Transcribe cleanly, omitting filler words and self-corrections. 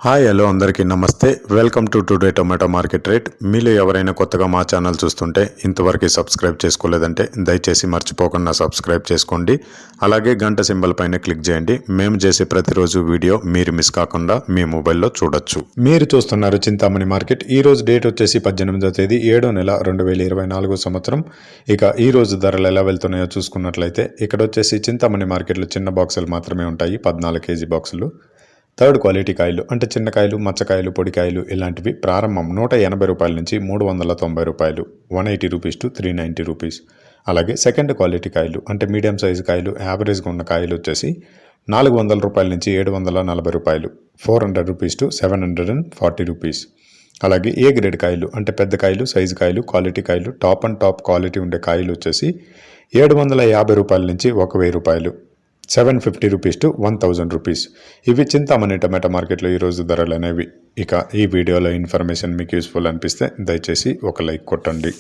Hi hello అందరికీ నమస్తే. Welcome to today tomato market rate. మీలో ఎవరైనా కొత్తగా మా ఛానల్ చూస్తుంటే ఇంతవరకు సబ్స్క్రైబ్ చేసుకోలేదంటే దయచేసి మర్చిపోకుండా సబ్స్క్రైబ్ చేసుకోండి. అలాగే గంట సింబల్ పైన క్లిక్ చేయండి. మేము చేసే ప్రతిరోజు వీడియో మీరు మిస్ కాకుండా మీ మొబైల్లో చూడొచ్చు. మీరు చూస్తున్నారు చింతామణి మార్కెట్. ఈ రోజు డేట్ వచ్చేసి 18వ తేదీ 7వ నెల 2024 సంవత్సరం. ఇక ఈ రోజు ధరలు ఎలా వెళ్తున్నాయో చూసుకున్నట్లయితే ఇక్కడ వచ్చేసి చింతామణి మార్కెట్లో చిన్న బాక్సులు మాత్రమే ఉంటాయి, 14 కేజీ బాక్సులు. థర్డ్ క్వాలిటీ కాయలు అంటే చిన్నకాయలు, మచ్చకాయలు, పొడికాయలు ఇలాంటివి ప్రారంభం 180 రూపాయల నుంచి 390 రూపాయలు, 180 రూపీస్ టు 390 రూపీస్. అలాగే సెకండ్ క్వాలిటీ కాయలు అంటే మీడియం సైజు కాయలు, యావరేజ్గా ఉన్న కాయలు వచ్చేసి 400 రూపాయల నుంచి 740 రూపాయలు, 400 రూపీస్ టు 740 రూపీస్. అలాగే ఏ గ్రేడ్ కాయలు అంటే పెద్ద కాయలు, సైజు కాయలు, క్వాలిటీ కాయలు, టాప్ అండ్ టాప్ క్వాలిటీ ఉండే కాయలు వచ్చేసి 750 రూపాయల నుంచి 1000 రూపాయలు, 750 రూపీస్ టు 1000 రూపీస్. ఇవి చింతామణి టమాటా మార్కెట్లో ఈరోజు ధరలు అనేవి. ఇక ఈ వీడియోలో ఇన్ఫర్మేషన్ మీకు యూస్ఫుల్ అనిపిస్తే దయచేసి ఒక లైక్ కొట్టండి.